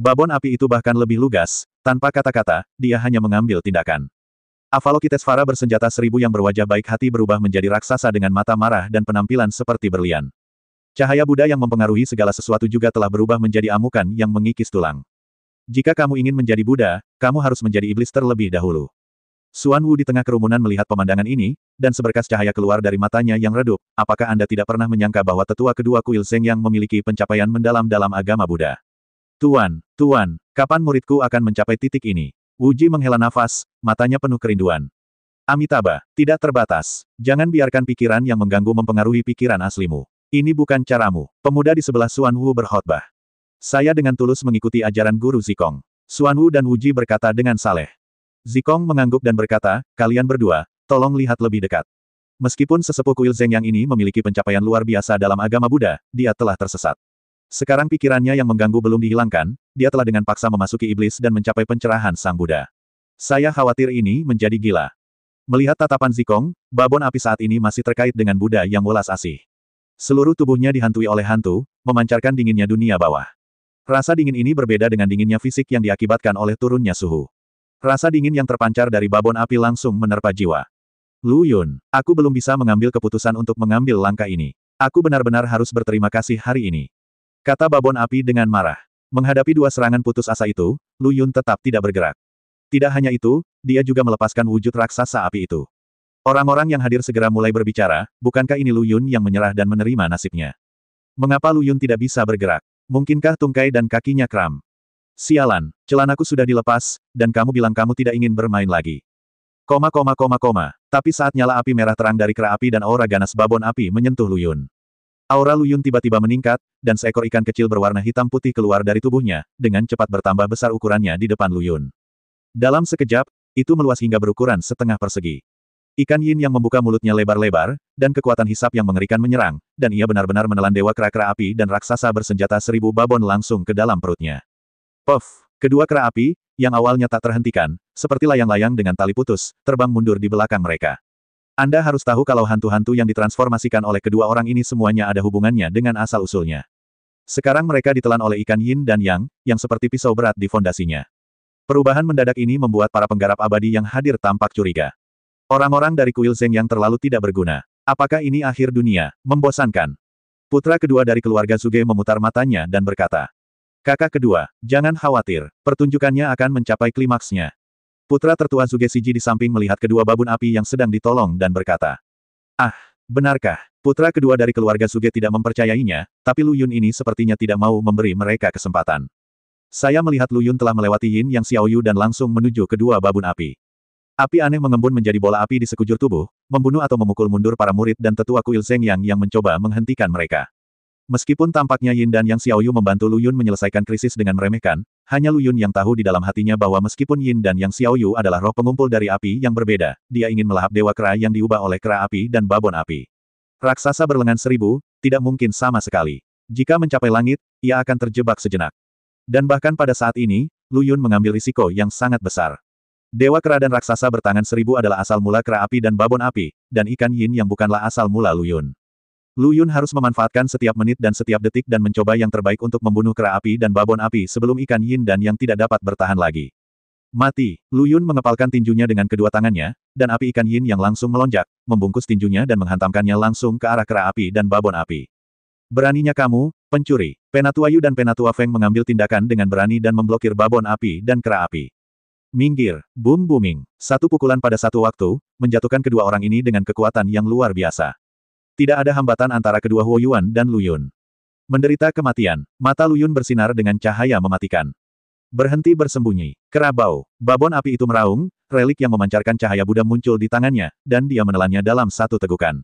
Babon api itu bahkan lebih lugas, tanpa kata-kata, dia hanya mengambil tindakan. Avalokitesvara bersenjata 1000 yang berwajah baik hati berubah menjadi raksasa dengan mata marah dan penampilan seperti berlian. Cahaya Buddha yang mempengaruhi segala sesuatu juga telah berubah menjadi amukan yang mengikis tulang. Jika kamu ingin menjadi Buddha, kamu harus menjadi iblis terlebih dahulu. Xuan Wu di tengah kerumunan melihat pemandangan ini, dan seberkas cahaya keluar dari matanya yang redup. Apakah Anda tidak pernah menyangka bahwa tetua kedua kuil Zeng yang memiliki pencapaian mendalam dalam agama Buddha? Tuan, kapan muridku akan mencapai titik ini? Wuji menghela nafas, matanya penuh kerinduan. Amitabha, tidak terbatas. Jangan biarkan pikiran yang mengganggu mempengaruhi pikiran aslimu. Ini bukan caramu. Pemuda di sebelah Xuan Wu berkhotbah. Saya dengan tulus mengikuti ajaran Guru Zikong. Xuan Wu dan Wuji berkata dengan saleh. Zikong mengangguk dan berkata, kalian berdua, tolong lihat lebih dekat. Meskipun sesepuh kuil Zeng yang ini memiliki pencapaian luar biasa dalam agama Buddha, dia telah tersesat. Sekarang pikirannya yang mengganggu belum dihilangkan, dia telah dengan paksa memasuki iblis dan mencapai pencerahan Sang Buddha. Saya khawatir ini menjadi gila. Melihat tatapan Zikong, babon api saat ini masih terkait dengan Buddha yang welas asih. Seluruh tubuhnya dihantui oleh hantu, memancarkan dinginnya dunia bawah. Rasa dingin ini berbeda dengan dinginnya fisik yang diakibatkan oleh turunnya suhu. Rasa dingin yang terpancar dari babon api langsung menerpa jiwa. Lu Yun, aku belum bisa mengambil keputusan untuk mengambil langkah ini. Aku benar-benar harus berterima kasih hari ini. Kata babon api dengan marah. Menghadapi dua serangan putus asa itu, Lu Yun tetap tidak bergerak. Tidak hanya itu, dia juga melepaskan wujud raksasa api itu. Orang-orang yang hadir segera mulai berbicara, bukankah ini Lu Yun yang menyerah dan menerima nasibnya? Mengapa Lu Yun tidak bisa bergerak? Mungkinkah tungkai dan kakinya kram? Sialan, celanaku sudah dilepas, dan kamu bilang kamu tidak ingin bermain lagi. Tapi saat nyala api merah terang dari kera api dan aura ganas babon api menyentuh Lu Yun. Aura Lu Yun tiba-tiba meningkat, dan seekor ikan kecil berwarna hitam putih keluar dari tubuhnya, dengan cepat bertambah besar ukurannya di depan Lu Yun. Dalam sekejap, itu meluas hingga berukuran setengah persegi. Ikan yin yang membuka mulutnya lebar-lebar, dan kekuatan hisap yang mengerikan menyerang, dan ia benar-benar menelan dewa kera-kera api dan raksasa bersenjata 1000 babon langsung ke dalam perutnya. Puff! Kedua kera api, yang awalnya tak terhentikan, seperti layang-layang dengan tali putus, terbang mundur di belakang mereka. Anda harus tahu kalau hantu-hantu yang ditransformasikan oleh kedua orang ini semuanya ada hubungannya dengan asal-usulnya. Sekarang mereka ditelan oleh ikan yin dan yang seperti pisau berat di fondasinya. Perubahan mendadak ini membuat para penggarap abadi yang hadir tampak curiga. Orang-orang dari kuil Zeng yang terlalu tidak berguna. Apakah ini akhir dunia? Membosankan. Putra kedua dari keluarga Zuge memutar matanya dan berkata. Kakak kedua, jangan khawatir, pertunjukannya akan mencapai klimaksnya. Putra tertua Zuge Shiji di samping melihat kedua babun api yang sedang ditolong dan berkata. Ah, benarkah? Putra kedua dari keluarga Zuge tidak mempercayainya, tapi Lu Yun ini sepertinya tidak mau memberi mereka kesempatan. Saya melihat Lu Yun telah melewati Yin Yang Xiaoyu dan langsung menuju kedua babun api. Api aneh mengembun menjadi bola api di sekujur tubuh, membunuh atau memukul mundur para murid dan tetua kuil Zeng yang mencoba menghentikan mereka. Meskipun tampaknya Yin dan Yang Xiaoyu membantu Lu Yun menyelesaikan krisis dengan meremehkan, hanya Lu Yun yang tahu di dalam hatinya bahwa meskipun Yin dan Yang Xiaoyu adalah roh pengumpul dari api yang berbeda, dia ingin melahap dewa kera yang diubah oleh kera api dan babon api. Raksasa berlengan 1000, tidak mungkin sama sekali. Jika mencapai langit, ia akan terjebak sejenak. Dan bahkan pada saat ini, Lu Yun mengambil risiko yang sangat besar. Dewa kera dan raksasa bertangan 1000 adalah asal mula kera api dan babon api, dan ikan Yin yang bukanlah asal mula Lu Yun. Lu Yun harus memanfaatkan setiap menit dan setiap detik dan mencoba yang terbaik untuk membunuh kera api dan babon api sebelum ikan yin dan yang tidak dapat bertahan lagi. Mati, Lu Yun mengepalkan tinjunya dengan kedua tangannya, dan api ikan yin yang langsung melonjak, membungkus tinjunya dan menghantamkannya langsung ke arah kera api dan babon api. Beraninya kamu, pencuri. Penatua Yu dan Penatua Feng mengambil tindakan dengan berani dan memblokir babon api dan kera api. Minggir, boom booming. Satu pukulan pada satu waktu, menjatuhkan kedua orang ini dengan kekuatan yang luar biasa. Tidak ada hambatan antara kedua Huo Yuan dan Lu Yun. Menderita kematian, mata Lu Yun bersinar dengan cahaya mematikan. Berhenti bersembunyi. Kerabau, babon api itu meraung, relik yang memancarkan cahaya Buddha muncul di tangannya, dan dia menelannya dalam satu tegukan.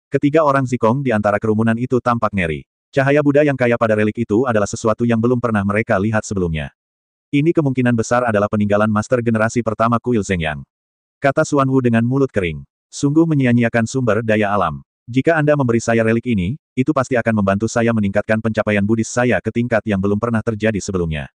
Ketiga orang Zikong di antara kerumunan itu tampak ngeri. Cahaya Buddha yang kaya pada relik itu adalah sesuatu yang belum pernah mereka lihat sebelumnya. Ini kemungkinan besar adalah peninggalan master generasi pertama kuil Zhengyang. Kata Xuan Wu dengan mulut kering. Sungguh menyia-nyiakan sumber daya alam. Jika Anda memberi saya relik ini, itu pasti akan membantu saya meningkatkan pencapaian Buddhis saya ke tingkat yang belum pernah terjadi sebelumnya.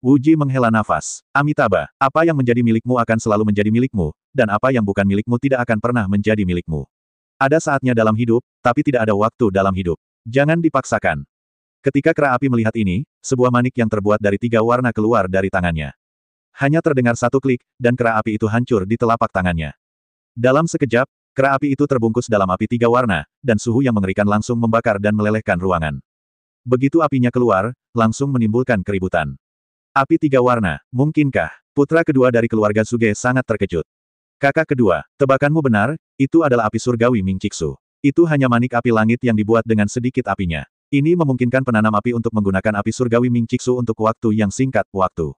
Wuji menghela nafas. Amitabha, apa yang menjadi milikmu akan selalu menjadi milikmu, dan apa yang bukan milikmu tidak akan pernah menjadi milikmu. Ada saatnya dalam hidup, tapi tidak ada waktu dalam hidup. Jangan dipaksakan. Ketika kera api melihat ini, sebuah manik yang terbuat dari 3 warna keluar dari tangannya. Hanya terdengar satu klik, dan kera api itu hancur di telapak tangannya. Dalam sekejap, kera api itu terbungkus dalam api 3 warna, dan suhu yang mengerikan langsung membakar dan melelehkan ruangan. Begitu apinya keluar, langsung menimbulkan keributan. Api 3 warna, mungkinkah? Putra kedua dari keluarga Suge sangat terkejut. Kakak kedua, tebakanmu benar, itu adalah api surgawi Ming Ciksu. Itu hanya manik api langit yang dibuat dengan sedikit apinya. Ini memungkinkan penanam api untuk menggunakan api surgawi Ming Ciksu untuk waktu yang singkat waktu.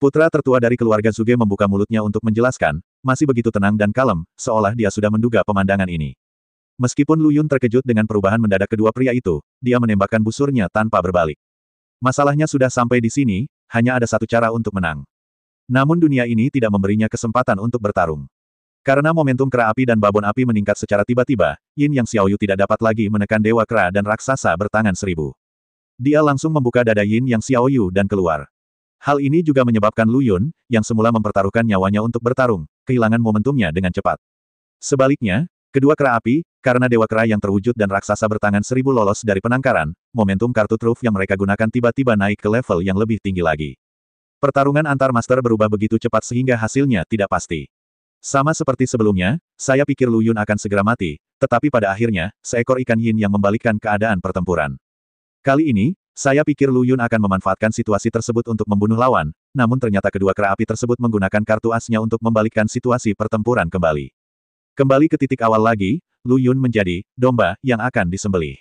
Putra tertua dari keluarga Suge membuka mulutnya untuk menjelaskan, masih begitu tenang dan kalem, seolah dia sudah menduga pemandangan ini. Meskipun Lu Yun terkejut dengan perubahan mendadak kedua pria itu, dia menembakkan busurnya tanpa berbalik. Masalahnya sudah sampai di sini, hanya ada satu cara untuk menang. Namun dunia ini tidak memberinya kesempatan untuk bertarung. Karena momentum kera api dan babon api meningkat secara tiba-tiba, Yin Yang Xiaoyu tidak dapat lagi menekan dewa kera dan raksasa bertangan 1000. Dia langsung membuka dada Yin Yang Xiaoyu dan keluar. Hal ini juga menyebabkan Lu Yun, yang semula mempertaruhkan nyawanya untuk bertarung, kehilangan momentumnya dengan cepat. Sebaliknya, kedua kera api, karena dewa kera yang terwujud dan raksasa bertangan 1000 lolos dari penangkaran, momentum kartu truf yang mereka gunakan tiba-tiba naik ke level yang lebih tinggi lagi. Pertarungan antar master berubah begitu cepat sehingga hasilnya tidak pasti. Sama seperti sebelumnya, saya pikir Lu Yun akan segera mati, tetapi pada akhirnya, seekor ikan yin yang membalikkan keadaan pertempuran. Kali ini, saya pikir Lu Yun akan memanfaatkan situasi tersebut untuk membunuh lawan, namun ternyata kedua kera api tersebut menggunakan kartu asnya untuk membalikkan situasi pertempuran kembali. Kembali ke titik awal lagi, Lu Yun menjadi domba yang akan disembelih.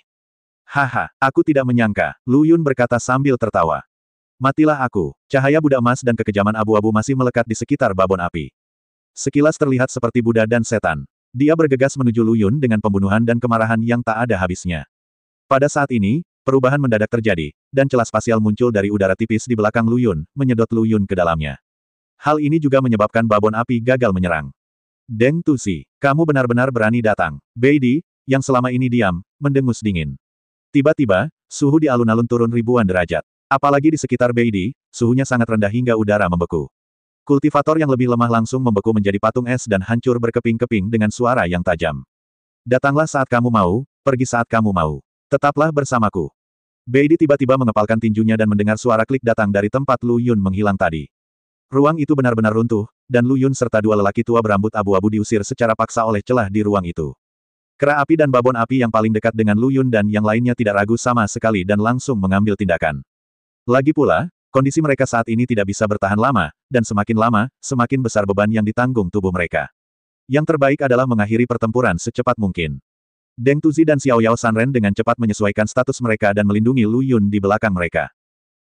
Haha, aku tidak menyangka, Lu Yun berkata sambil tertawa. Matilah aku, cahaya Buddha emas dan kekejaman abu-abu masih melekat di sekitar babon api. Sekilas terlihat seperti Buddha dan setan. Dia bergegas menuju Lu Yun dengan pembunuhan dan kemarahan yang tak ada habisnya. Pada saat ini, perubahan mendadak terjadi, dan celah spasial muncul dari udara tipis di belakang Lu Yun, menyedot Lu Yun ke dalamnya. Hal ini juga menyebabkan babon api gagal menyerang. Deng Tusi, kamu benar-benar berani datang. Beidi, yang selama ini diam, mendengus dingin. Tiba-tiba, suhu di alun-alun turun ribuan derajat. Apalagi di sekitar Beidi, suhunya sangat rendah hingga udara membeku. Kultivator yang lebih lemah langsung membeku menjadi patung es dan hancur berkeping-keping dengan suara yang tajam. Datanglah saat kamu mau, pergi saat kamu mau. Tetaplah bersamaku. Beidi tiba-tiba mengepalkan tinjunya dan mendengar suara klik datang dari tempat Lu Yun menghilang tadi. Ruang itu benar-benar runtuh, dan Lu Yun serta dua lelaki tua berambut abu-abu diusir secara paksa oleh celah di ruang itu. Kera api dan babon api yang paling dekat dengan Lu Yun dan yang lainnya tidak ragu sama sekali dan langsung mengambil tindakan. Lagi pula, kondisi mereka saat ini tidak bisa bertahan lama, dan semakin lama, semakin besar beban yang ditanggung tubuh mereka. Yang terbaik adalah mengakhiri pertempuran secepat mungkin. Deng Tuzi dan Xiao Yao Sanren dengan cepat menyesuaikan status mereka dan melindungi Lu Yun di belakang mereka.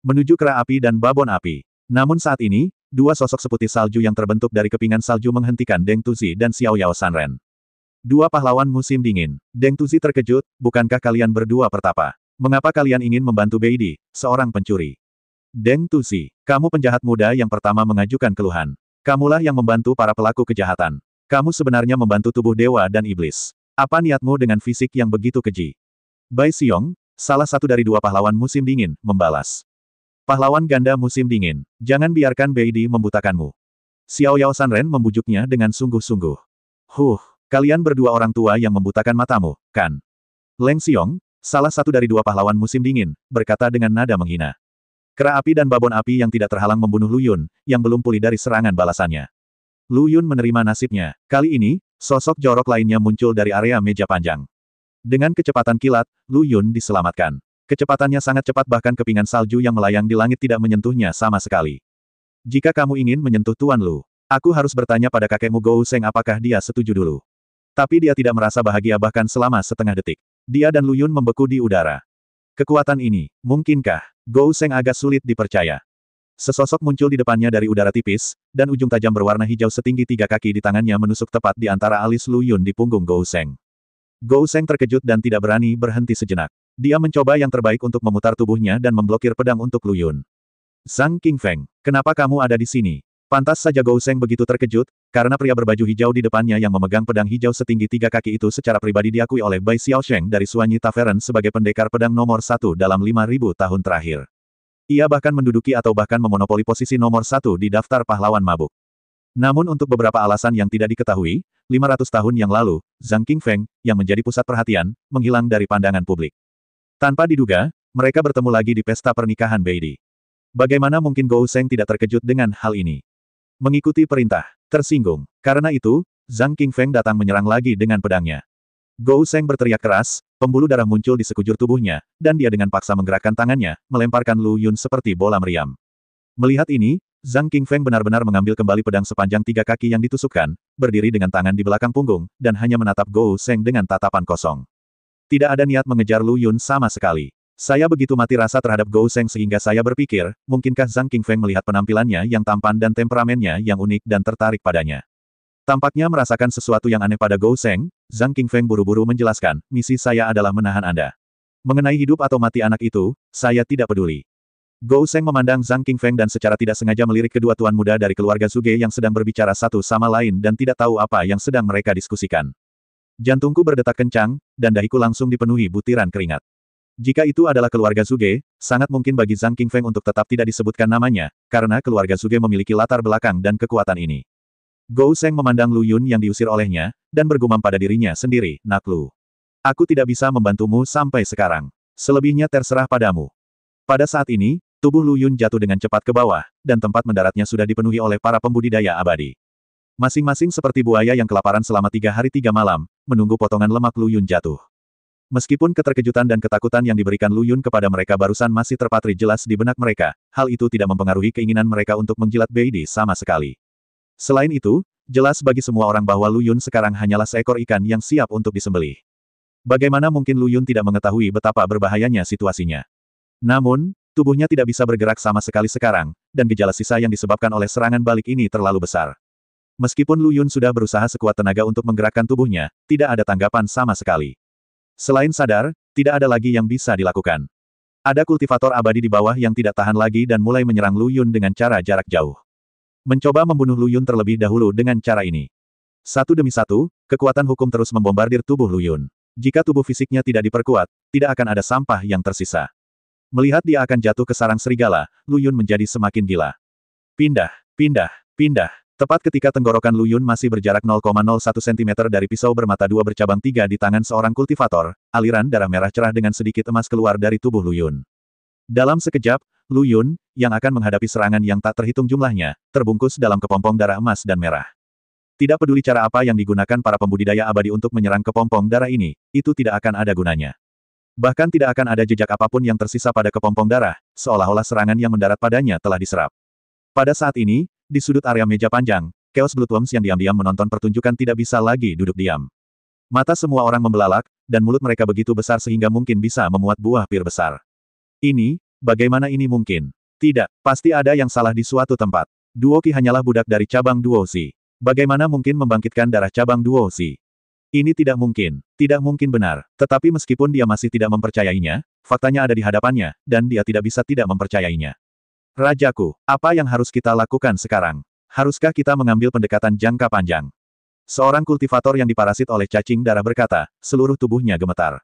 Menuju kera api dan babon api. Namun saat ini, dua sosok seputih salju yang terbentuk dari kepingan salju menghentikan Deng Tuzi dan Xiao Yao Sanren. Dua pahlawan musim dingin. Deng Tuzi terkejut, bukankah kalian berdua pertapa? Mengapa kalian ingin membantu Beidi, seorang pencuri? Deng Tuzi, kamu penjahat muda yang pertama mengajukan keluhan. Kamulah yang membantu para pelaku kejahatan. Kamu sebenarnya membantu tubuh dewa dan iblis. Apa niatmu dengan fisik yang begitu keji? Bai Xiong, salah satu dari dua pahlawan musim dingin, membalas. Pahlawan ganda musim dingin, jangan biarkan Beidi membutakanmu. Xiao Yao Sanren membujuknya dengan sungguh-sungguh. Kalian berdua orang tua yang membutakan matamu, kan? Leng Xiong, salah satu dari dua pahlawan musim dingin, berkata dengan nada menghina. Kera api dan babon api yang tidak terhalang membunuh Lu Yun, yang belum pulih dari serangan balasannya. Lu Yun menerima nasibnya. Kali ini, sosok jorok lainnya muncul dari area meja panjang. Dengan kecepatan kilat, Lu Yun diselamatkan. Kecepatannya sangat cepat bahkan kepingan salju yang melayang di langit tidak menyentuhnya sama sekali. Jika kamu ingin menyentuh Tuan Lu, aku harus bertanya pada kakekmu Gou Seng apakah dia setuju dulu. Tapi dia tidak merasa bahagia bahkan selama setengah detik. Dia dan Lu Yun membeku di udara. Kekuatan ini, mungkinkah? Gou Seng agak sulit dipercaya. Sesosok muncul di depannya dari udara tipis, dan ujung tajam berwarna hijau setinggi 3 kaki di tangannya menusuk tepat di antara alis Lu Yun di punggung Gou Seng. Gou Seng terkejut dan tidak berani berhenti sejenak. Dia mencoba yang terbaik untuk memutar tubuhnya dan memblokir pedang untuk Lu Yun. Zhang Qingfeng, kenapa kamu ada di sini? Pantas saja Gou Seng begitu terkejut, karena pria berbaju hijau di depannya yang memegang pedang hijau setinggi 3 kaki itu secara pribadi diakui oleh Bai Xiaosheng dari Suanyi Tavern sebagai pendekar pedang nomor 1 dalam 5.000 tahun terakhir. Ia bahkan menduduki atau bahkan memonopoli posisi nomor 1 di daftar pahlawan mabuk. Namun untuk beberapa alasan yang tidak diketahui, 500 tahun yang lalu, Zhang Qingfeng, yang menjadi pusat perhatian, menghilang dari pandangan publik. Tanpa diduga, Mereka bertemu lagi di pesta pernikahan Beidi. Bagaimana mungkin Gou Seng tidak terkejut dengan hal ini? Mengikuti perintah. Tersinggung. Karena itu, Zhang Qingfeng datang menyerang lagi dengan pedangnya. Gou Seng berteriak keras, pembuluh darah muncul di sekujur tubuhnya, dan dia dengan paksa menggerakkan tangannya, melemparkan Lu Yun seperti bola meriam. Melihat ini, Zhang Qingfeng benar-benar mengambil kembali pedang sepanjang 3 kaki yang ditusukkan, berdiri dengan tangan di belakang punggung, dan hanya menatap Gou Seng dengan tatapan kosong. Tidak ada niat mengejar Lu Yun sama sekali. Saya begitu mati rasa terhadap Gou Seng sehingga saya berpikir, mungkinkah Zhang Qingfeng melihat penampilannya yang tampan dan temperamennya yang unik dan tertarik padanya. Tampaknya merasakan sesuatu yang aneh pada Gou Seng, Zhang Qingfeng buru-buru menjelaskan, misi saya adalah menahan Anda. Mengenai hidup atau mati anak itu, saya tidak peduli. Gou Seng memandang Zhang Qingfeng dan secara tidak sengaja melirik kedua tuan muda dari keluarga Zuge yang sedang berbicara satu sama lain dan tidak tahu apa yang sedang mereka diskusikan. Jantungku berdetak kencang, dan dahiku langsung dipenuhi butiran keringat. Jika itu adalah keluarga Zuge, sangat mungkin bagi Zhang Qingfeng untuk tetap tidak disebutkan namanya, karena keluarga Zuge memiliki latar belakang dan kekuatan ini. Gou Seng memandang Lu Yun yang diusir olehnya, dan bergumam pada dirinya sendiri, "Nak Lu. Aku tidak bisa membantumu sampai sekarang. Selebihnya terserah padamu." Pada saat ini, tubuh Lu Yun jatuh dengan cepat ke bawah, dan tempat mendaratnya sudah dipenuhi oleh para pembudidaya abadi. Masing-masing seperti buaya yang kelaparan selama 3 hari 3 malam, menunggu potongan lemak Lu Yun jatuh. Meskipun keterkejutan dan ketakutan yang diberikan Lu Yun kepada mereka barusan masih terpatri jelas di benak mereka, hal itu tidak mempengaruhi keinginan mereka untuk menjilat Beidi sama sekali. Selain itu, jelas bagi semua orang bahwa Lu Yun sekarang hanyalah seekor ikan yang siap untuk disembelih. Bagaimana mungkin Lu Yun tidak mengetahui betapa berbahayanya situasinya? Namun, tubuhnya tidak bisa bergerak sama sekali sekarang, dan gejala sisa yang disebabkan oleh serangan balik ini terlalu besar. Meskipun Lu Yun sudah berusaha sekuat tenaga untuk menggerakkan tubuhnya, tidak ada tanggapan sama sekali. Selain sadar, tidak ada lagi yang bisa dilakukan. Ada kultivator abadi di bawah yang tidak tahan lagi dan mulai menyerang Lu Yun dengan cara jarak jauh. Mencoba membunuh Lu Yun terlebih dahulu dengan cara ini. Satu demi satu, kekuatan hukum terus membombardir tubuh Lu Yun. Jika tubuh fisiknya tidak diperkuat, tidak akan ada sampah yang tersisa. Melihat dia akan jatuh ke sarang serigala, Lu Yun menjadi semakin gila. Pindah, pindah, pindah. Tepat ketika tenggorokan Lu Yun masih berjarak 0,01 cm dari pisau bermata dua bercabang 3 di tangan seorang kultivator, aliran darah merah cerah dengan sedikit emas keluar dari tubuh Lu Yun. Dalam sekejap, Lu Yun, yang akan menghadapi serangan yang tak terhitung jumlahnya, terbungkus dalam kepompong darah emas dan merah. Tidak peduli cara apa yang digunakan para pembudidaya abadi untuk menyerang kepompong darah ini, itu tidak akan ada gunanya. Bahkan tidak akan ada jejak apapun yang tersisa pada kepompong darah, seolah-olah serangan yang mendarat padanya telah diserap. Pada saat ini, di sudut area meja panjang, Chaos Bloodworms yang diam-diam menonton pertunjukan tidak bisa lagi duduk diam. Mata semua orang membelalak, dan mulut mereka begitu besar sehingga mungkin bisa memuat buah pir besar. Ini, bagaimana ini mungkin? Tidak, pasti ada yang salah di suatu tempat. Duo Qi hanyalah budak dari cabang Duo Xi. Bagaimana mungkin membangkitkan darah cabang Duo Xi? Ini tidak mungkin benar. Tetapi meskipun dia masih tidak mempercayainya, faktanya ada di hadapannya, dan dia tidak bisa tidak mempercayainya. Rajaku, apa yang harus kita lakukan sekarang? Haruskah kita mengambil pendekatan jangka panjang? Seorang kultivator yang diparasit oleh cacing darah berkata, seluruh tubuhnya gemetar.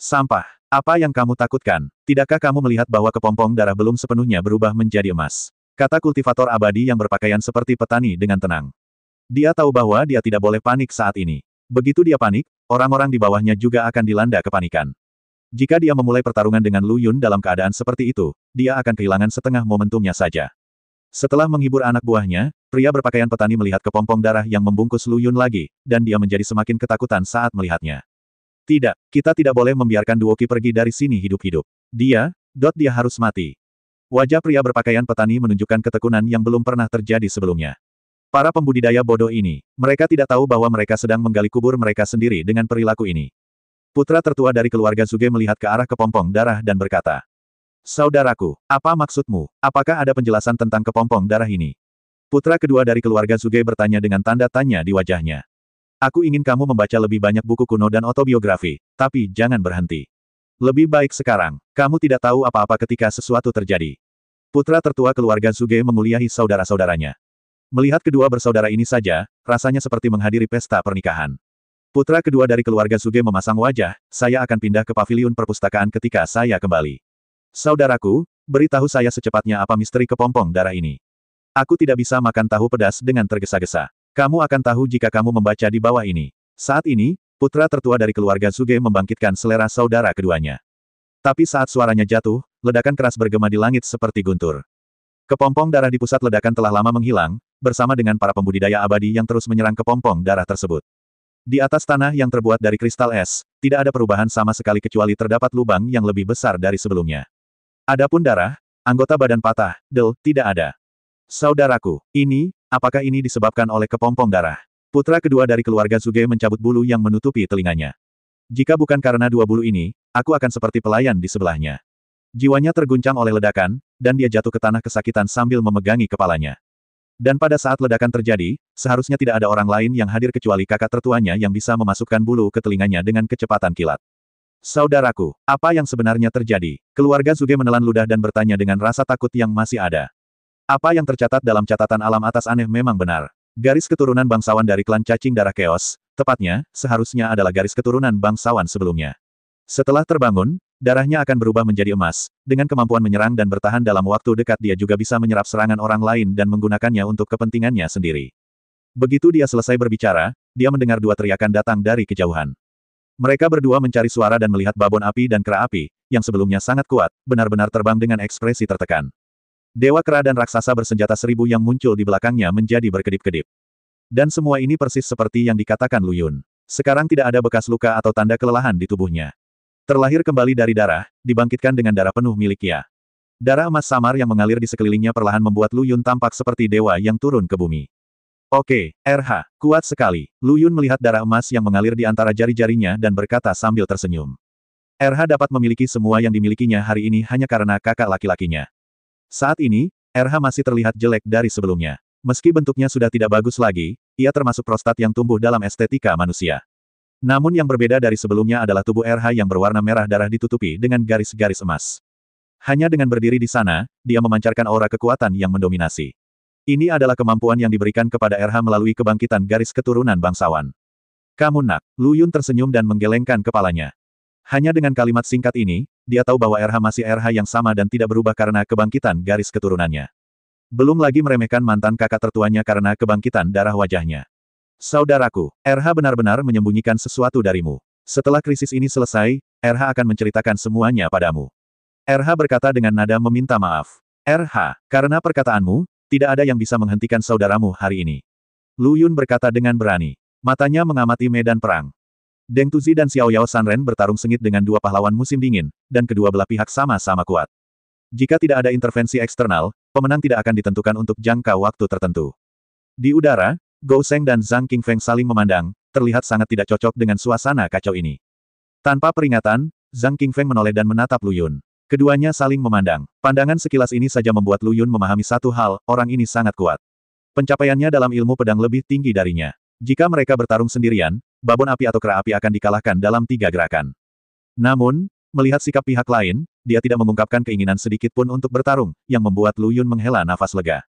Sampah, apa yang kamu takutkan? Tidakkah kamu melihat bahwa kepompong darah belum sepenuhnya berubah menjadi emas? Kata kultivator abadi yang berpakaian seperti petani dengan tenang. Dia tahu bahwa dia tidak boleh panik saat ini. Begitu dia panik, orang-orang di bawahnya juga akan dilanda kepanikan. Jika dia memulai pertarungan dengan Lu Yun dalam keadaan seperti itu, dia akan kehilangan setengah momentumnya saja. Setelah menghibur anak buahnya, pria berpakaian petani melihat kepompong darah yang membungkus Lu Yun lagi, dan dia menjadi semakin ketakutan saat melihatnya. Tidak, kita tidak boleh membiarkan Duo Qi pergi dari sini hidup-hidup. Dia harus mati. Wajah pria berpakaian petani menunjukkan ketekunan yang belum pernah terjadi sebelumnya. Para pembudidaya bodoh ini, mereka tidak tahu bahwa mereka sedang menggali kubur mereka sendiri dengan perilaku ini. Putra tertua dari keluarga Zuge melihat ke arah kepompong darah dan berkata, "Saudaraku, apa maksudmu? Apakah ada penjelasan tentang kepompong darah ini?" Putra kedua dari keluarga Zuge bertanya dengan tanda tanya di wajahnya. "Aku ingin kamu membaca lebih banyak buku kuno dan autobiografi, tapi jangan berhenti. Lebih baik sekarang, kamu tidak tahu apa-apa ketika sesuatu terjadi." Putra tertua keluarga Zuge menguliahi saudara-saudaranya. Melihat kedua bersaudara ini saja, rasanya seperti menghadiri pesta pernikahan. Putra kedua dari keluarga Zuge memasang wajah, "Saya akan pindah ke paviliun perpustakaan ketika saya kembali. Saudaraku, beritahu saya secepatnya apa misteri kepompong darah ini. Aku tidak bisa makan tahu pedas dengan tergesa-gesa. Kamu akan tahu jika kamu membaca di bawah ini." Saat ini, putra tertua dari keluarga Zuge membangkitkan selera saudara keduanya. Tapi saat suaranya jatuh, ledakan keras bergema di langit seperti guntur. Kepompong darah di pusat ledakan telah lama menghilang, bersama dengan para pembudidaya abadi yang terus menyerang kepompong darah tersebut. Di atas tanah yang terbuat dari kristal es, tidak ada perubahan sama sekali kecuali terdapat lubang yang lebih besar dari sebelumnya. Adapun darah, anggota badan patah, tidak ada. Saudaraku, apakah ini disebabkan oleh kepompong darah? Putra kedua dari keluarga Zuge mencabut bulu yang menutupi telinganya. Jika bukan karena dua bulu ini, aku akan seperti pelayan di sebelahnya. Jiwanya terguncang oleh ledakan, dan dia jatuh ke tanah kesakitan sambil memegangi kepalanya. Dan pada saat ledakan terjadi, seharusnya tidak ada orang lain yang hadir kecuali kakak tertuanya yang bisa memasukkan bulu ke telinganya dengan kecepatan kilat. Saudaraku, apa yang sebenarnya terjadi? Keluarga Zuge menelan ludah dan bertanya dengan rasa takut yang masih ada. Apa yang tercatat dalam catatan alam atas aneh memang benar. Garis keturunan bangsawan dari klan cacing darah Chaos, tepatnya, seharusnya adalah garis keturunan bangsawan sebelumnya. Setelah terbangun, darahnya akan berubah menjadi emas, dengan kemampuan menyerang dan bertahan dalam waktu dekat dia juga bisa menyerap serangan orang lain dan menggunakannya untuk kepentingannya sendiri. Begitu dia selesai berbicara, dia mendengar dua teriakan datang dari kejauhan. Mereka berdua mencari suara dan melihat babon api dan kera api, yang sebelumnya sangat kuat, benar-benar terbang dengan ekspresi tertekan. Dewa kera dan raksasa bersenjata 1000 yang muncul di belakangnya menjadi berkedip-kedip. Dan semua ini persis seperti yang dikatakan Lu Yun. Sekarang tidak ada bekas luka atau tanda kelelahan di tubuhnya. Terlahir kembali dari darah, dibangkitkan dengan darah penuh miliknya. Darah emas samar yang mengalir di sekelilingnya perlahan membuat Lu Yun tampak seperti dewa yang turun ke bumi. Oke, RH, kuat sekali. Lu Yun melihat darah emas yang mengalir di antara jari-jarinya dan berkata sambil tersenyum. RH dapat memiliki semua yang dimilikinya hari ini hanya karena kakak laki-lakinya. Saat ini, RH masih terlihat jelek dari sebelumnya. Meski bentuknya sudah tidak bagus lagi, ia termasuk prostat yang tumbuh dalam estetika manusia. Namun yang berbeda dari sebelumnya adalah tubuh RH yang berwarna merah darah ditutupi dengan garis-garis emas. Hanya dengan berdiri di sana, dia memancarkan aura kekuatan yang mendominasi. Ini adalah kemampuan yang diberikan kepada RH melalui kebangkitan garis keturunan bangsawan. Kamu nak, Lu Yun tersenyum dan menggelengkan kepalanya. Hanya dengan kalimat singkat ini, dia tahu bahwa RH masih RH yang sama dan tidak berubah karena kebangkitan garis keturunannya. Belum lagi meremehkan mantan kakak tertuanya karena kebangkitan darah wajahnya. Saudaraku, RH benar-benar menyembunyikan sesuatu darimu. Setelah krisis ini selesai, RH akan menceritakan semuanya padamu. RH berkata dengan nada meminta maaf. RH, karena perkataanmu, tidak ada yang bisa menghentikan saudaramu hari ini. Lu Yun berkata dengan berani. Matanya mengamati medan perang. Deng Tuzi dan Xiao Yao Sanren bertarung sengit dengan dua pahlawan musim dingin, dan kedua belah pihak sama-sama kuat. Jika tidak ada intervensi eksternal, pemenang tidak akan ditentukan untuk jangka waktu tertentu. Di udara, Gou Sheng dan Zhang Qingfeng saling memandang, terlihat sangat tidak cocok dengan suasana kacau ini. Tanpa peringatan, Zhang Qingfeng menoleh dan menatap Lu Yun. Keduanya saling memandang. Pandangan sekilas ini saja membuat Lu Yun memahami satu hal, orang ini sangat kuat. Pencapaiannya dalam ilmu pedang lebih tinggi darinya. Jika mereka bertarung sendirian, babon api atau kera api akan dikalahkan dalam 3 gerakan. Namun, melihat sikap pihak lain, dia tidak mengungkapkan keinginan sedikit pun untuk bertarung, yang membuat Lu Yun menghela nafas lega.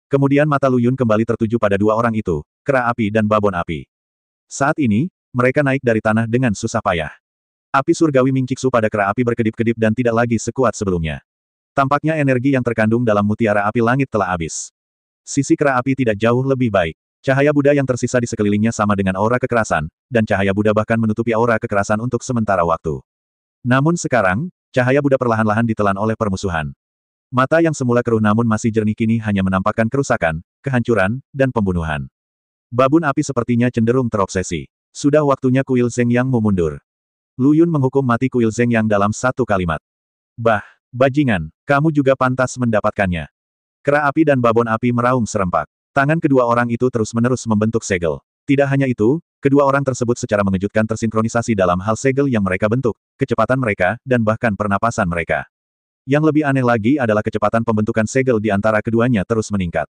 Kemudian mata Lu Yun kembali tertuju pada dua orang itu, kera api dan babon api. Saat ini, mereka naik dari tanah dengan susah payah. Api surgawi Ming Ciksu pada kera api berkedip-kedip dan tidak lagi sekuat sebelumnya. Tampaknya energi yang terkandung dalam mutiara api langit telah habis. Sisi kera api tidak jauh lebih baik. Cahaya Buddha yang tersisa di sekelilingnya sama dengan aura kekerasan, dan cahaya Buddha bahkan menutupi aura kekerasan untuk sementara waktu. Namun sekarang, cahaya Buddha perlahan-lahan ditelan oleh permusuhan. Mata yang semula keruh namun masih jernih kini hanya menampakkan kerusakan, kehancuran, dan pembunuhan. Babun api sepertinya cenderung terobsesi. Sudah waktunya kuil Zheng Yang mundur. Lu Yun menghukum mati kuil Zheng Yang dalam satu kalimat. Bajingan, kamu juga pantas mendapatkannya. Kera api dan babon api meraung serempak. Tangan kedua orang itu terus-menerus membentuk segel. Tidak hanya itu, kedua orang tersebut secara mengejutkan tersinkronisasi dalam hal segel yang mereka bentuk, kecepatan mereka, dan bahkan pernapasan mereka. Yang lebih aneh lagi adalah kecepatan pembentukan segel di antara keduanya terus meningkat.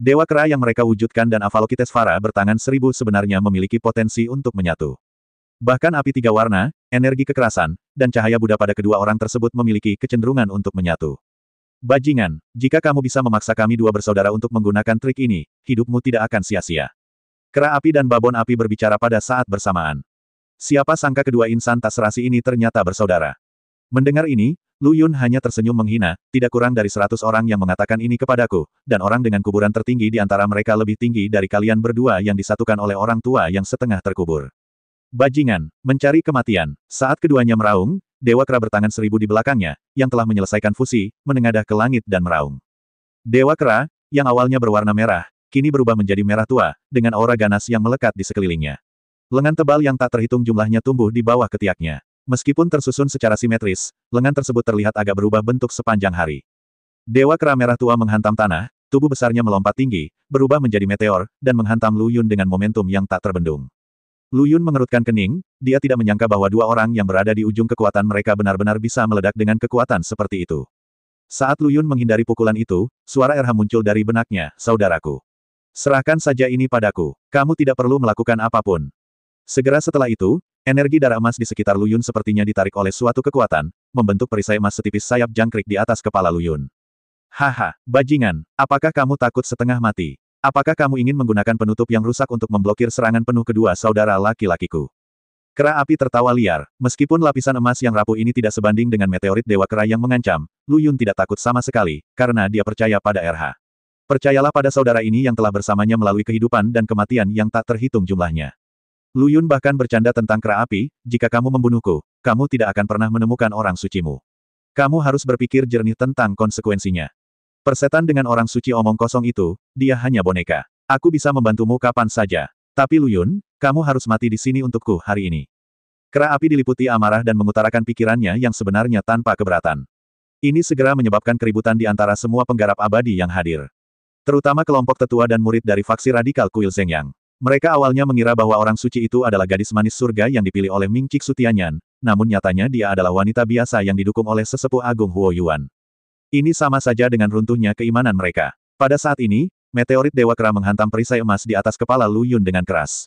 Dewa kera yang mereka wujudkan dan Avalokitesvara bertangan 1000 sebenarnya memiliki potensi untuk menyatu. Bahkan api 3 warna, energi kekerasan, dan cahaya Buddha pada kedua orang tersebut memiliki kecenderungan untuk menyatu. Bajingan, jika kamu bisa memaksa kami dua bersaudara untuk menggunakan trik ini, hidupmu tidak akan sia-sia. Kera api dan babon api berbicara pada saat bersamaan. Siapa sangka kedua insan tak serasi ini ternyata bersaudara. Mendengar ini, Lu Yun hanya tersenyum menghina, tidak kurang dari 100 orang yang mengatakan ini kepadaku, dan orang dengan kuburan tertinggi di antara mereka lebih tinggi dari kalian berdua yang disatukan oleh orang tua yang setengah terkubur. Bajingan, mencari kematian. Saat keduanya meraung, Dewa Kera bertangan seribu di belakangnya, yang telah menyelesaikan fusi, menengadah ke langit dan meraung. Dewa Kera, yang awalnya berwarna merah, kini berubah menjadi merah tua, dengan aura ganas yang melekat di sekelilingnya. Lengan tebal yang tak terhitung jumlahnya tumbuh di bawah ketiaknya. Meskipun tersusun secara simetris, lengan tersebut terlihat agak berubah bentuk sepanjang hari. Dewa Kera merah tua menghantam tanah, tubuh besarnya melompat tinggi, berubah menjadi meteor, dan menghantam Lu Yun dengan momentum yang tak terbendung. Lu Yun mengerutkan kening, dia tidak menyangka bahwa dua orang yang berada di ujung kekuatan mereka benar-benar bisa meledak dengan kekuatan seperti itu. Saat Lu Yun menghindari pukulan itu, suara RH muncul dari benaknya, saudaraku. Serahkan saja ini padaku, kamu tidak perlu melakukan apapun. Segera setelah itu, energi darah emas di sekitar Lu Yun sepertinya ditarik oleh suatu kekuatan, membentuk perisai emas setipis sayap jangkrik di atas kepala Lu Yun. Haha, bajingan, apakah kamu takut setengah mati? Apakah kamu ingin menggunakan penutup yang rusak untuk memblokir serangan penuh kedua saudara laki-lakiku? Kera api tertawa liar, meskipun lapisan emas yang rapuh ini tidak sebanding dengan meteorit Dewa Kera yang mengancam, Lu Yun tidak takut sama sekali, karena dia percaya pada RH. Percayalah pada saudara ini yang telah bersamanya melalui kehidupan dan kematian yang tak terhitung jumlahnya. Lu Yun bahkan bercanda tentang kera api, jika kamu membunuhku, kamu tidak akan pernah menemukan orang sucimu. Kamu harus berpikir jernih tentang konsekuensinya. Persetan dengan orang suci omong kosong itu, dia hanya boneka. Aku bisa membantumu kapan saja. Tapi Lu Yun, kamu harus mati di sini untukku hari ini. Kera api diliputi amarah dan mengutarakan pikirannya yang sebenarnya tanpa keberatan. Ini segera menyebabkan keributan di antara semua penggarap abadi yang hadir. Terutama kelompok tetua dan murid dari faksi radikal Kuil Zhengyang. Mereka awalnya mengira bahwa orang suci itu adalah gadis manis surga yang dipilih oleh Ming Cixu Tianyan, namun nyatanya dia adalah wanita biasa yang didukung oleh sesepuh agung Huo Yuan. Ini sama saja dengan runtuhnya keimanan mereka. Pada saat ini, meteorit Dewa Kera menghantam perisai emas di atas kepala Lu Yun dengan keras.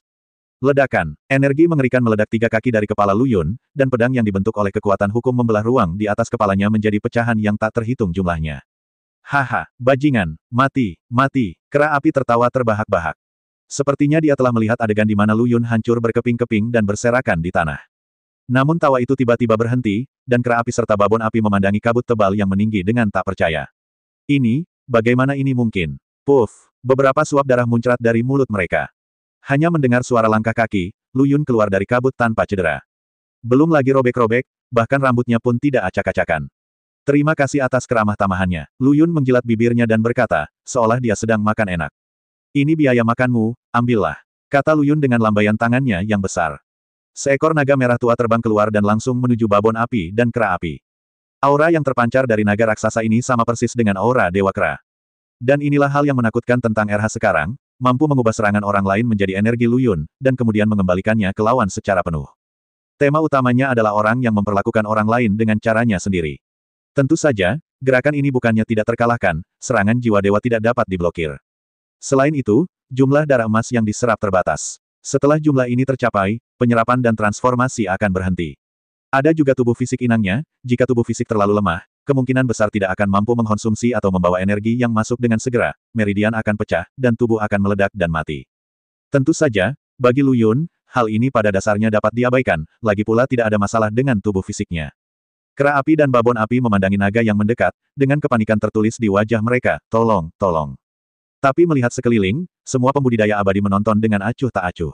Ledakan, energi mengerikan meledak 3 kaki dari kepala Lu Yun, dan pedang yang dibentuk oleh kekuatan hukum membelah ruang di atas kepalanya menjadi pecahan yang tak terhitung jumlahnya. Haha, bajingan, mati, mati, kera api tertawa terbahak-bahak. Sepertinya dia telah melihat adegan di mana Lu Yun hancur berkeping-keping dan berserakan di tanah. Namun tawa itu tiba-tiba berhenti, dan kera api serta babon api memandangi kabut tebal yang meninggi dengan tak percaya. Ini, bagaimana ini mungkin? Puff, beberapa suap darah muncrat dari mulut mereka. Hanya mendengar suara langkah kaki, Lu Yun keluar dari kabut tanpa cedera. Belum lagi robek-robek, bahkan rambutnya pun tidak acak-acakan. Terima kasih atas keramah tamahannya. Lu Yun menjilat bibirnya dan berkata, seolah dia sedang makan enak. Ini biaya makanmu, ambillah. Kata Lu Yun dengan lambaian tangannya yang besar. Seekor naga merah tua terbang keluar dan langsung menuju babon api dan kera api. Aura yang terpancar dari naga raksasa ini sama persis dengan aura Dewa Kera. Dan inilah hal yang menakutkan tentang RH sekarang, mampu mengubah serangan orang lain menjadi energi Lu Yun, dan kemudian mengembalikannya ke lawan secara penuh. Tema utamanya adalah orang yang memperlakukan orang lain dengan caranya sendiri. Tentu saja, gerakan ini bukannya tidak terkalahkan, serangan jiwa dewa tidak dapat diblokir. Selain itu, jumlah darah emas yang diserap terbatas. Setelah jumlah ini tercapai, penyerapan dan transformasi akan berhenti. Ada juga tubuh fisik inangnya, jika tubuh fisik terlalu lemah, kemungkinan besar tidak akan mampu mengkonsumsi atau membawa energi yang masuk dengan segera, meridian akan pecah, dan tubuh akan meledak dan mati. Tentu saja, bagi Lu Yun, hal ini pada dasarnya dapat diabaikan, lagi pula tidak ada masalah dengan tubuh fisiknya. Kera api dan babon api memandangi naga yang mendekat, dengan kepanikan tertulis di wajah mereka, tolong, tolong. Tapi melihat sekeliling, semua pembudidaya abadi menonton dengan acuh tak acuh.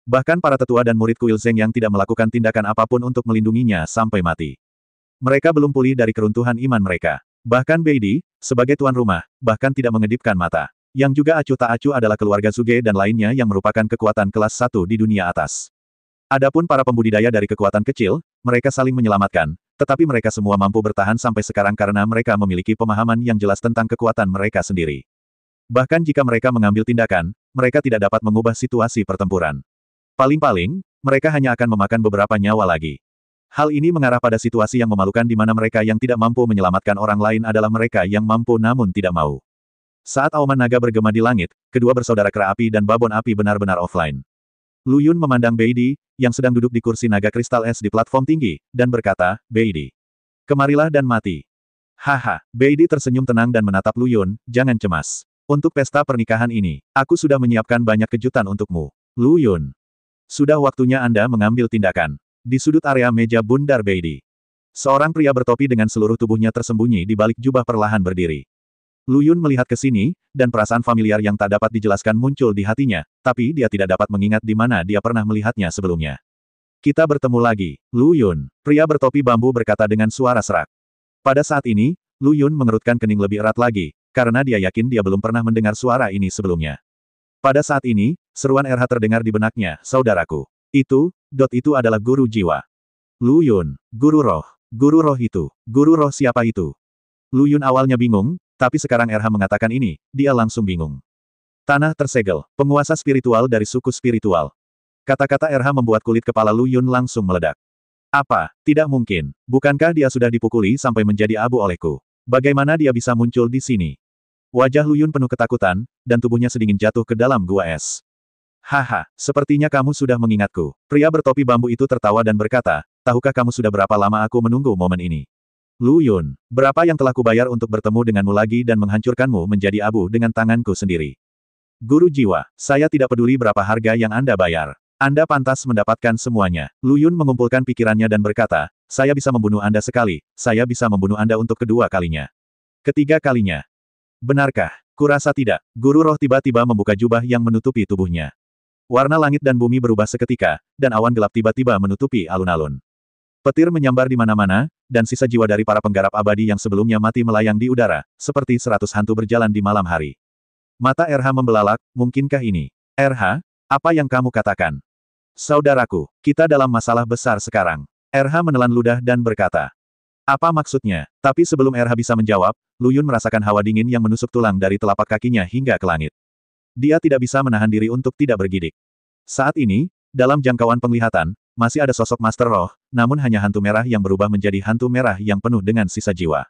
Bahkan para tetua dan murid Kuil Zhengyang tidak melakukan tindakan apapun untuk melindunginya sampai mati. Mereka belum pulih dari keruntuhan iman mereka. Bahkan Beidi, sebagai tuan rumah, bahkan tidak mengedipkan mata. Yang juga acuh tak acuh adalah keluarga Zuge dan lainnya yang merupakan kekuatan kelas 1 di dunia atas. Adapun para pembudidaya dari kekuatan kecil, mereka saling menyelamatkan, tetapi mereka semua mampu bertahan sampai sekarang karena mereka memiliki pemahaman yang jelas tentang kekuatan mereka sendiri. Bahkan jika mereka mengambil tindakan, mereka tidak dapat mengubah situasi pertempuran. Paling-paling, mereka hanya akan memakan beberapa nyawa lagi. Hal ini mengarah pada situasi yang memalukan di mana mereka yang tidak mampu menyelamatkan orang lain adalah mereka yang mampu namun tidak mau. Saat auman naga bergema di langit, kedua bersaudara kera api dan babon api benar-benar offline. Lu Yun memandang Beidi, yang sedang duduk di kursi naga kristal es di platform tinggi, dan berkata, Beidi, kemarilah dan mati. Haha, Beidi tersenyum tenang dan menatap Lu Yun, jangan cemas. Untuk pesta pernikahan ini, aku sudah menyiapkan banyak kejutan untukmu. Lu Yun. Sudah waktunya Anda mengambil tindakan. Di sudut area meja bundar Beidi. Seorang pria bertopi dengan seluruh tubuhnya tersembunyi di balik jubah perlahan berdiri. Lu Yun melihat ke sini, dan perasaan familiar yang tak dapat dijelaskan muncul di hatinya, tapi dia tidak dapat mengingat di mana dia pernah melihatnya sebelumnya. Kita bertemu lagi, Lu Yun. Pria bertopi bambu berkata dengan suara serak. Pada saat ini, Lu Yun mengerutkan kening lebih erat lagi, karena dia yakin dia belum pernah mendengar suara ini sebelumnya. Pada saat ini, seruan RH terdengar di benaknya, saudaraku. Itu adalah guru jiwa. Lu Yun, guru roh. Guru roh itu. Guru roh siapa itu? Lu Yun awalnya bingung, tapi sekarang RH mengatakan ini, dia langsung bingung. Tanah tersegel, penguasa spiritual dari suku spiritual. Kata-kata RH membuat kulit kepala Lu Yun langsung meledak. Apa? Tidak mungkin. Bukankah dia sudah dipukuli sampai menjadi abu olehku? Bagaimana dia bisa muncul di sini? Wajah Lu Yun penuh ketakutan, dan tubuhnya sedingin jatuh ke dalam gua es. Haha, sepertinya kamu sudah mengingatku. Pria bertopi bambu itu tertawa dan berkata, tahukah kamu sudah berapa lama aku menunggu momen ini? Lu Yun, berapa yang telah kubayar untuk bertemu denganmu lagi dan menghancurkanmu menjadi abu dengan tanganku sendiri? Guru jiwa, saya tidak peduli berapa harga yang Anda bayar. Anda pantas mendapatkan semuanya. Lu Yun mengumpulkan pikirannya dan berkata, saya bisa membunuh Anda sekali, saya bisa membunuh Anda untuk kedua kalinya. Ketiga kalinya. Benarkah? Kurasa tidak. Guru roh tiba-tiba membuka jubah yang menutupi tubuhnya. Warna langit dan bumi berubah seketika, dan awan gelap tiba-tiba menutupi alun-alun. Petir menyambar di mana-mana, dan sisa jiwa dari para penggarap abadi yang sebelumnya mati melayang di udara, seperti 100 hantu berjalan di malam hari. Mata RH membelalak, mungkinkah ini? RH, apa yang kamu katakan? Saudaraku, kita dalam masalah besar sekarang. RH menelan ludah dan berkata. Apa maksudnya? Tapi sebelum RH bisa menjawab, Lu Yun merasakan hawa dingin yang menusuk tulang dari telapak kakinya hingga ke langit. Dia tidak bisa menahan diri untuk tidak bergidik. Saat ini, dalam jangkauan penglihatan, masih ada sosok Master Roh, namun hanya hantu merah yang berubah menjadi hantu merah yang penuh dengan sisa jiwa.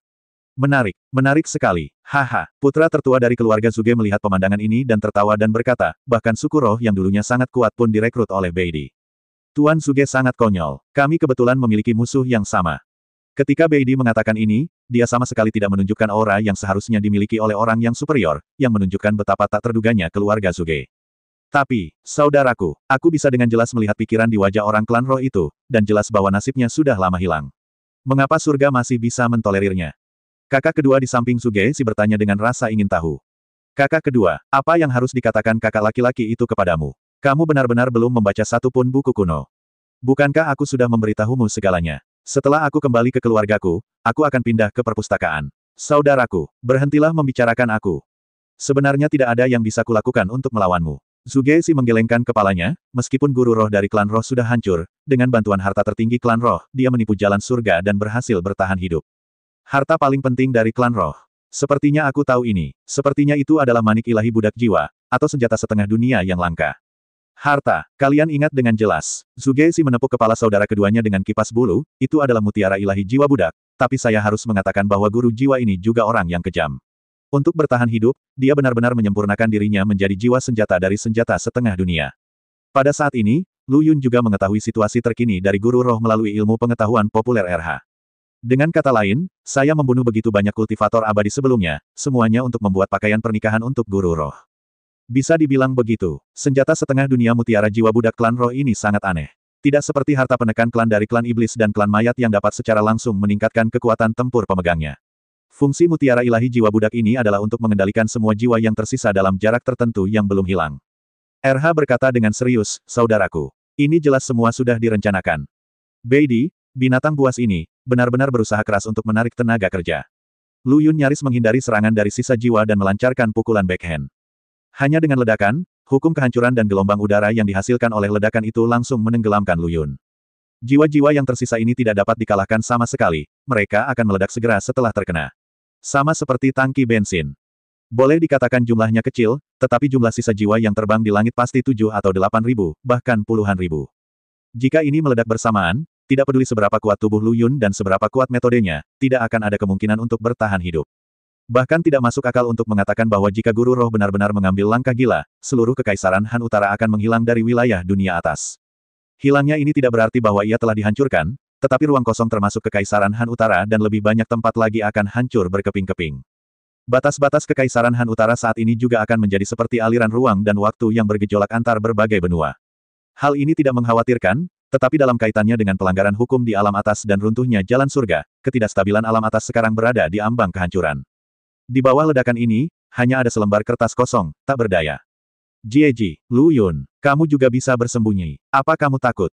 Menarik, menarik sekali. Haha, putra tertua dari keluarga Zuge melihat pemandangan ini dan tertawa dan berkata, bahkan suku roh yang dulunya sangat kuat pun direkrut oleh Beidi. Tuan Zuge sangat konyol. Kami kebetulan memiliki musuh yang sama. Ketika Beidi mengatakan ini, dia sama sekali tidak menunjukkan aura yang seharusnya dimiliki oleh orang yang superior, yang menunjukkan betapa tak terduganya keluarga Zuge. Tapi, saudaraku, aku bisa dengan jelas melihat pikiran di wajah orang klan roh itu, dan jelas bahwa nasibnya sudah lama hilang. Mengapa surga masih bisa mentolerirnya? Kakak kedua di samping Zuge si bertanya dengan rasa ingin tahu. Kakak kedua, apa yang harus dikatakan kakak laki-laki itu kepadamu? Kamu benar-benar belum membaca satu pun buku kuno. Bukankah aku sudah memberitahumu segalanya? Setelah aku kembali ke keluargaku, aku akan pindah ke perpustakaan. Saudaraku, berhentilah membicarakan aku. Sebenarnya tidak ada yang bisa kulakukan untuk melawanmu. Zuge si menggelengkan kepalanya, meskipun guru roh dari klan roh sudah hancur, dengan bantuan harta tertinggi klan roh, dia menipu jalan surga dan berhasil bertahan hidup. Harta paling penting dari klan roh. Sepertinya aku tahu ini. Sepertinya itu adalah manik ilahi budak jiwa, atau senjata setengah dunia yang langka. Harta, kalian ingat dengan jelas. Zuge si menepuk kepala saudara keduanya dengan kipas bulu, itu adalah mutiara ilahi jiwa budak, tapi saya harus mengatakan bahwa guru jiwa ini juga orang yang kejam. Untuk bertahan hidup, dia benar-benar menyempurnakan dirinya menjadi jiwa senjata dari senjata setengah dunia. Pada saat ini, Lu Yun juga mengetahui situasi terkini dari guru roh melalui ilmu pengetahuan populer RH. Dengan kata lain, saya membunuh begitu banyak kultivator abadi sebelumnya, semuanya untuk membuat pakaian pernikahan untuk guru roh. Bisa dibilang begitu, senjata setengah dunia mutiara jiwa budak klan roh ini sangat aneh. Tidak seperti harta penekan klan dari klan iblis dan klan mayat yang dapat secara langsung meningkatkan kekuatan tempur pemegangnya. Fungsi mutiara ilahi jiwa budak ini adalah untuk mengendalikan semua jiwa yang tersisa dalam jarak tertentu yang belum hilang. RH berkata dengan serius, saudaraku. Ini jelas semua sudah direncanakan. Beidi, binatang buas ini, benar-benar berusaha keras untuk menarik tenaga kerja. Lu Yun nyaris menghindari serangan dari sisa jiwa dan melancarkan pukulan backhand. Hanya dengan ledakan, hukum kehancuran dan gelombang udara yang dihasilkan oleh ledakan itu langsung menenggelamkan Lu Yun. Jiwa-jiwa yang tersisa ini tidak dapat dikalahkan sama sekali, mereka akan meledak segera setelah terkena. Sama seperti tangki bensin. Boleh dikatakan jumlahnya kecil, tetapi jumlah sisa jiwa yang terbang di langit pasti 7 atau 8 ribu, bahkan puluhan ribu. Jika ini meledak bersamaan, tidak peduli seberapa kuat tubuh Lu Yun dan seberapa kuat metodenya, tidak akan ada kemungkinan untuk bertahan hidup. Bahkan tidak masuk akal untuk mengatakan bahwa jika guru roh benar-benar mengambil langkah gila, seluruh kekaisaran Han Utara akan menghilang dari wilayah dunia atas. Hilangnya ini tidak berarti bahwa ia telah dihancurkan, tetapi ruang kosong termasuk kekaisaran Han Utara dan lebih banyak tempat lagi akan hancur berkeping-keping. Batas-batas kekaisaran Han Utara saat ini juga akan menjadi seperti aliran ruang dan waktu yang bergejolak antar berbagai benua. Hal ini tidak mengkhawatirkan, tetapi dalam kaitannya dengan pelanggaran hukum di alam atas dan runtuhnya jalan surga, ketidakstabilan alam atas sekarang berada di ambang kehancuran. Di bawah ledakan ini, hanya ada selembar kertas kosong, tak berdaya. Jieji, Lu Yun, kamu juga bisa bersembunyi. Apa kamu takut?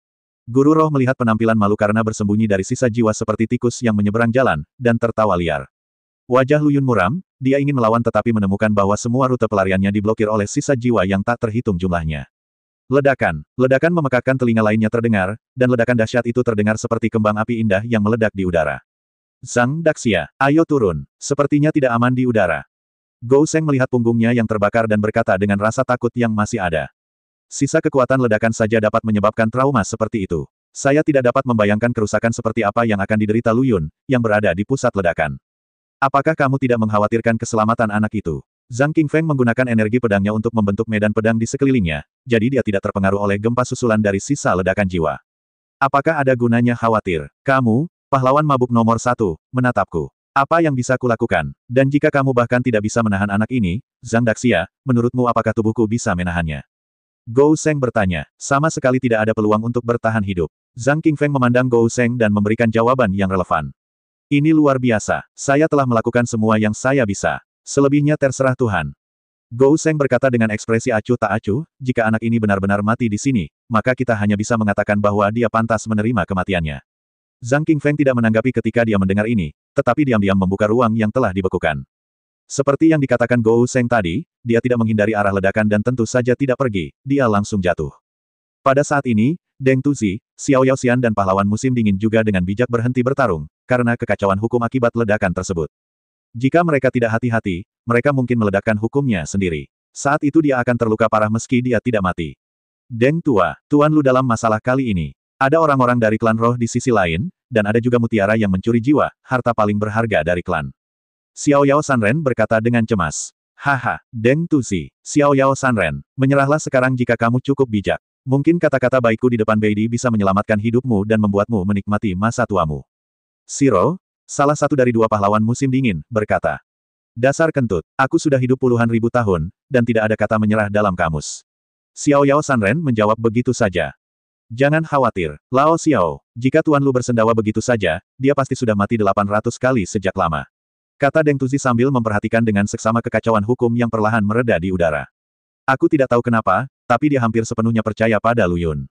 Guru roh melihat penampilan malu karena bersembunyi dari sisa jiwa seperti tikus yang menyeberang jalan, dan tertawa liar. Wajah Luyun muram, dia ingin melawan tetapi menemukan bahwa semua rute pelariannya diblokir oleh sisa jiwa yang tak terhitung jumlahnya. Ledakan. Ledakan memekakkan telinga lainnya terdengar, dan ledakan dahsyat itu terdengar seperti kembang api indah yang meledak di udara. Zhang Daxia, ayo turun. Sepertinya tidak aman di udara. Gou Sheng melihat punggungnya yang terbakar dan berkata dengan rasa takut yang masih ada. Sisa kekuatan ledakan saja dapat menyebabkan trauma seperti itu. Saya tidak dapat membayangkan kerusakan seperti apa yang akan diderita Luyun, yang berada di pusat ledakan. Apakah kamu tidak mengkhawatirkan keselamatan anak itu? Zhang Qingfeng menggunakan energi pedangnya untuk membentuk medan pedang di sekelilingnya, jadi dia tidak terpengaruh oleh gempa susulan dari sisa ledakan jiwa. Apakah ada gunanya khawatir? Kamu, pahlawan mabuk nomor 1, menatapku. Apa yang bisa kulakukan? Dan jika kamu bahkan tidak bisa menahan anak ini, Zhang Daxia, menurutmu apakah tubuhku bisa menahannya? Gou Sheng bertanya, sama sekali tidak ada peluang untuk bertahan hidup. Zhang Qingfeng memandang Gou Sheng dan memberikan jawaban yang relevan. Ini luar biasa, saya telah melakukan semua yang saya bisa. Selebihnya terserah Tuhan. Gou Sheng berkata dengan ekspresi acuh tak acuh, jika anak ini benar-benar mati di sini, maka kita hanya bisa mengatakan bahwa dia pantas menerima kematiannya. Zhang Qingfeng tidak menanggapi ketika dia mendengar ini, tetapi diam-diam membuka ruang yang telah dibekukan. Seperti yang dikatakan Gou Sheng tadi, dia tidak menghindari arah ledakan dan tentu saja tidak pergi, dia langsung jatuh. Pada saat ini, Deng Tuzi, Xiao Yaoxian dan pahlawan musim dingin juga dengan bijak berhenti bertarung, karena kekacauan hukum akibat ledakan tersebut. Jika mereka tidak hati-hati, mereka mungkin meledakkan hukumnya sendiri. Saat itu dia akan terluka parah meski dia tidak mati. Deng Tua, Tuan Lu dalam masalah kali ini. Ada orang-orang dari klan roh di sisi lain, dan ada juga mutiara yang mencuri jiwa, harta paling berharga dari klan. Xiao Yao Sanren berkata dengan cemas. Haha, Deng Tuzi, Xiao Yao Sanren, menyerahlah sekarang jika kamu cukup bijak. Mungkin kata-kata baikku di depan Beidi bisa menyelamatkan hidupmu dan membuatmu menikmati masa tuamu. Shiro, salah satu dari dua pahlawan musim dingin, berkata. Dasar kentut, aku sudah hidup puluhan ribu tahun, dan tidak ada kata menyerah dalam kamus. Xiao Yao Sanren menjawab begitu saja. Jangan khawatir, Lao Xiao, jika Tuan Lu bersendawa begitu saja, dia pasti sudah mati 800 kali sejak lama. Kata Deng Tuzi sambil memperhatikan dengan seksama kekacauan hukum yang perlahan mereda di udara. Aku tidak tahu kenapa, tapi dia hampir sepenuhnya percaya pada Luyun.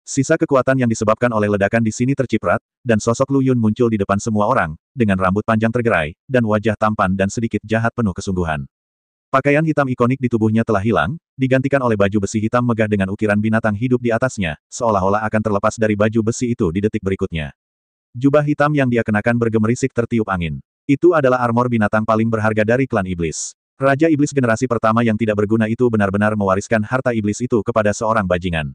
Sisa kekuatan yang disebabkan oleh ledakan di sini terciprat, dan sosok Luyun muncul di depan semua orang, dengan rambut panjang tergerai, dan wajah tampan dan sedikit jahat penuh kesungguhan. Pakaian hitam ikonik di tubuhnya telah hilang, digantikan oleh baju besi hitam megah dengan ukiran binatang hidup di atasnya, seolah-olah akan terlepas dari baju besi itu di detik berikutnya. Jubah hitam yang dia kenakan bergemerisik tertiup angin. Itu adalah armor binatang paling berharga dari klan iblis. Raja iblis generasi pertama yang tidak berguna itu benar-benar mewariskan harta iblis itu kepada seorang bajingan.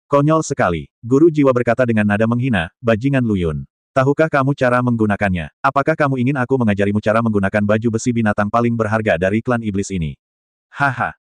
Konyol sekali. Guru jiwa berkata dengan nada menghina, bajingan Luyun. Tahukah kamu cara menggunakannya? Apakah kamu ingin aku mengajarimu cara menggunakan baju besi binatang paling berharga dari klan iblis ini? Haha,